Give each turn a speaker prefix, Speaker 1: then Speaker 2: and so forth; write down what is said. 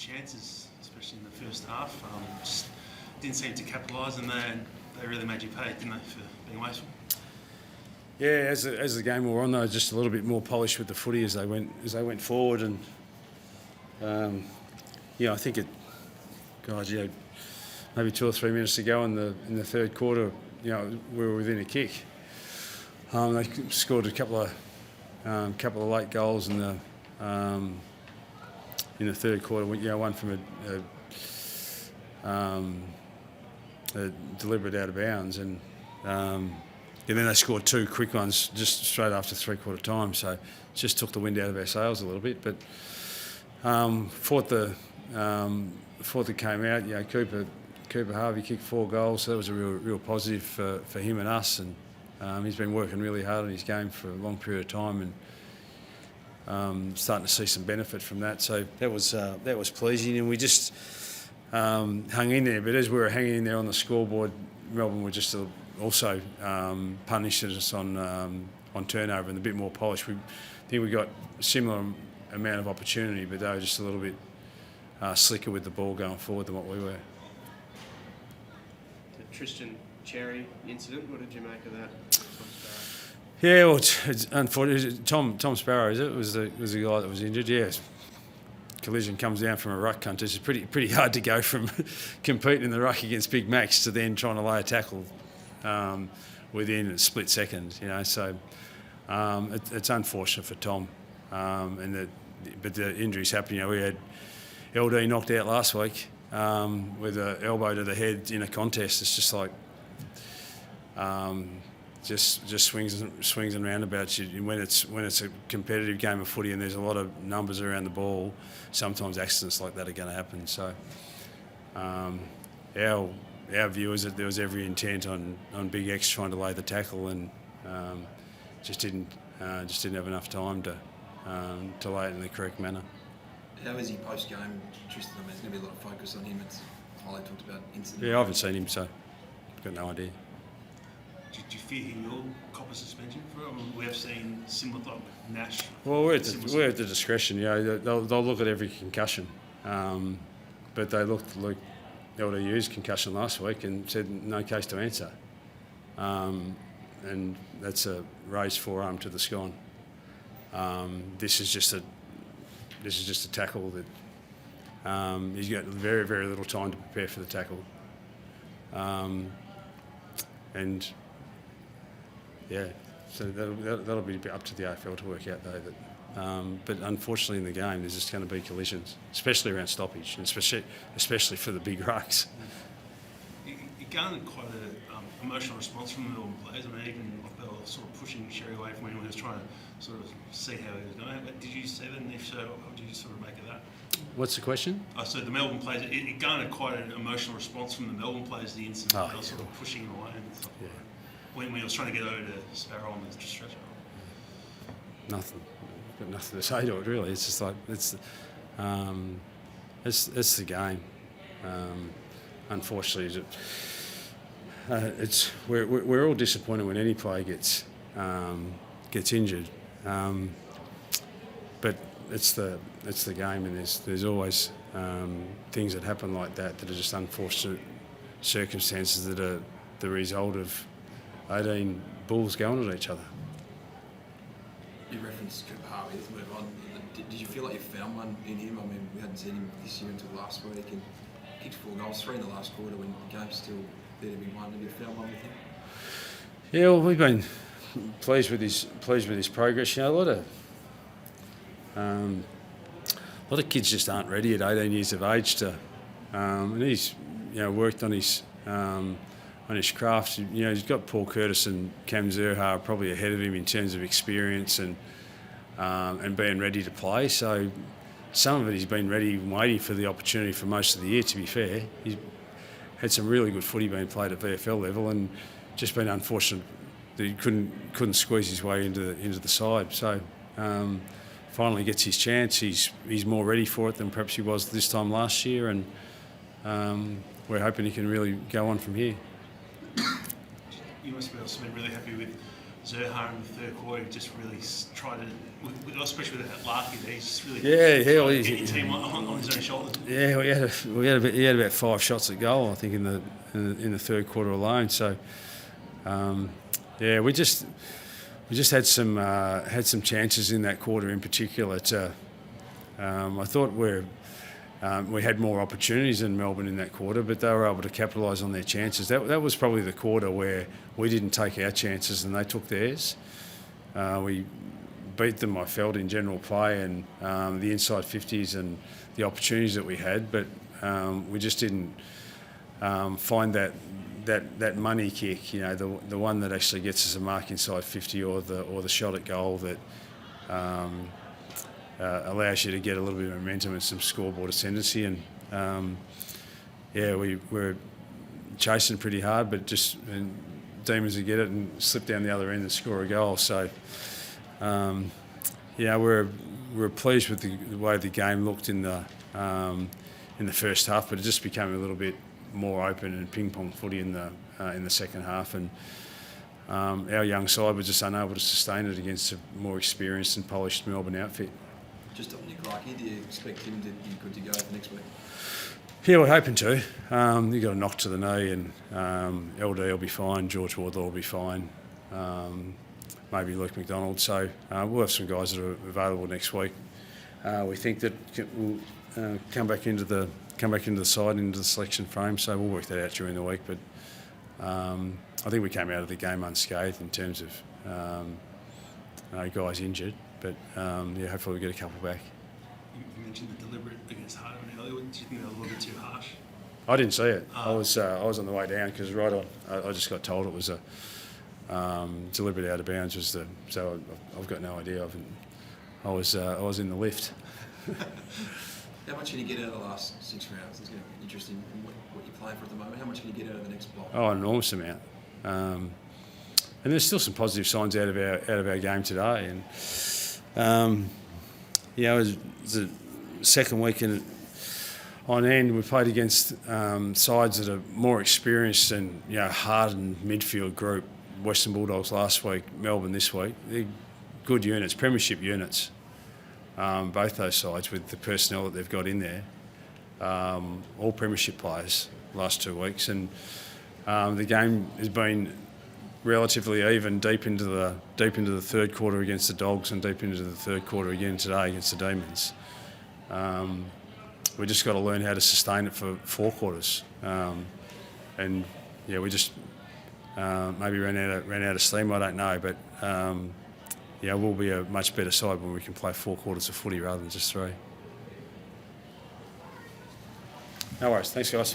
Speaker 1: chances, especially in the first half. Just didn't seem to capitalise, and they really made you pay, didn't they, for being wasteful?
Speaker 2: Yeah, as the game wore on, they were just a little bit more polished with the footy as they went forward, and I think maybe 2 or 3 minutes to go in the third quarter, we were within a kick. They scored a couple of late goals in the third quarter. One from a deliberate out of bounds, and then they scored 2 quick ones just straight after 3/4 time. So it just took the wind out of our sails a little bit. But fourth that came out, Cooper Harvey kicked 4 goals, so that was a real positive for him and us. And he's been working really hard on his game for a long period of time, and starting to see some benefit from that. So that was pleasing, and we just hung in there. But as we were hanging in there on the scoreboard, Melbourne were just also punished us on turnover and a bit more polish. I think we got a similar amount of opportunity, but they were just a little bit slicker with the ball going forward than what we were.
Speaker 3: The Tristan Cherry incident, what did you make of that?
Speaker 2: Yeah, well, it's unfortunate. Tom Sparrow, is it? Was the guy that was injured? Yes. Collision comes down from a ruck contest. It's pretty hard to go from competing in the ruck against Big Macs to then trying to lay a tackle within a split second. So it's unfortunate for Tom, but the injuries happen. We had LD knocked out last week with an elbow to the head in a contest. It's just like just swings and roundabouts. When it's a competitive game of footy and there's a lot of numbers around the ball, sometimes accidents like that are going to happen. So our view is that there was every intent on Big X trying to lay the tackle, and just didn't have enough time to lay it in the correct manner.
Speaker 4: How is he post-game, Tristan? There's going to be a lot of focus on him. It's highly talked about incident.
Speaker 2: Yeah, I haven't seen him, so I've got no idea.
Speaker 1: Do you fear he will cop a suspension for it? We have seen similar like Nash.
Speaker 2: Well, we're at the discretion. They'll look at every concussion, but they looked at Luke LDU's concussion last week and said no case to answer, and that's a raised forearm to the scone. This is just a tackle that he's got very, very little time to prepare for the tackle, and yeah, so that'll be up to the AFL to work out though. But unfortunately in the game there's just going to be collisions, especially around stoppage, and especially for the big rucks.
Speaker 1: You garnered quite an emotional response from the Melbourne players. I mean, even they were sort of pushing Cherry away from him when he was trying to sort of see how he was going. But did you see that? And if so, what did you sort of make of that?
Speaker 2: What's the question?
Speaker 1: So the Melbourne players, it garnered quite an emotional response from the Melbourne players, the incident. They were sort of pushing him away and stuff. Yeah. When he was trying to get over to Sparrow on the stretcher.
Speaker 2: Nothing. Got nothing to say to it really. It's just like it's the game. Unfortunately, we're all disappointed when any player gets injured, but it's the game, and there's always things that happen like that are just unfortunate circumstances that are the result of 18 bulls going at each other.
Speaker 4: You referenced Cooper Harvey. Let's move on. Did you feel like you found one in him? I mean, we hadn't seen him this year until last week, and kicked 4 goals, 3 in the last quarter when the game's still there to be won. Have you found one with him?
Speaker 2: Yeah, well, we've been pleased with his progress. A lot of kids just aren't ready at 18 years of age to, and he's worked on his craft. He's got Paul Curtis and Cam Zerha probably ahead of him in terms of experience and being ready to play. So some of it he's been ready and waiting for the opportunity for most of the year, to be fair. He's had some really good footy being played at VFL level, and just been unfortunate that he couldn't squeeze his way into the side. So finally gets his chance. He's more ready for it than perhaps he was this time last year, and we're hoping he can really go on from here.
Speaker 1: You must be also been really happy with Zerha in the third quarter, he just really tried to, especially with that Larky there, he's just really
Speaker 2: Yeah,
Speaker 1: tried to get your team on his own shoulders.
Speaker 2: Yeah, he had about 5 shots at goal, I think, in the third quarter alone. So, yeah, we just had some chances in that quarter in particular. I thought we had more opportunities than Melbourne in that quarter, but they were able to capitalise on their chances. That was probably the quarter where we didn't take our chances and they took theirs. We beat them, I felt, in general play and the inside 50s and the opportunities that we had, but we just didn't find that money kick, the one that actually gets us a mark inside 50 or the shot at goal that allows you to get a little bit of momentum and some scoreboard ascendancy. And we were chasing pretty hard, but and Demons would get it and slip down the other end and score a goal. So we're pleased with the way the game looked in the first half, but it just became a little bit more open and ping pong footy in the second half. And our young side was just unable to sustain it against a more experienced and polished Melbourne outfit.
Speaker 4: Just on Nick Larky, do you expect him to be good to go for next week?
Speaker 2: Yeah, we're hoping to. He got a knock to the knee, and LD will be fine. George Wardlaw will be fine. Maybe Luke McDonald. So we'll have some guys that are available next week. We think that we'll come back into the side, into the selection frame. So we'll work that out during the week. But I think we came out of the game unscathed in terms of guys injured. But hopefully we get a couple back.
Speaker 1: You mentioned the deliberate against Harden earlier. Do you think that was a little bit too harsh?
Speaker 2: I didn't see it. I was on the way down because right on. I just got told it was a deliberate out of bounds. So I've got no idea. I was in the lift.
Speaker 4: How much can you get out of the last 6 rounds? It's going to be interesting in what you're playing for at the moment. How much can you get out of the next block?
Speaker 2: Oh, an enormous amount. And there's still some positive signs out of our game today. And it was the second week on end. We played against sides that are more experienced and hardened midfield group. Western Bulldogs last week, Melbourne this week. They're good units, premiership units. Both those sides with the personnel that they've got in there, all premiership players last 2 weeks, and the game has been relatively even deep into the third quarter against the Dogs and deep into the third quarter again today against the Demons. We just got to learn how to sustain it for 4 quarters, and we just maybe ran out of steam. I don't know, but. We'll be a much better side when we can play 4 quarters of footy rather than just 3. No worries. Thanks, guys.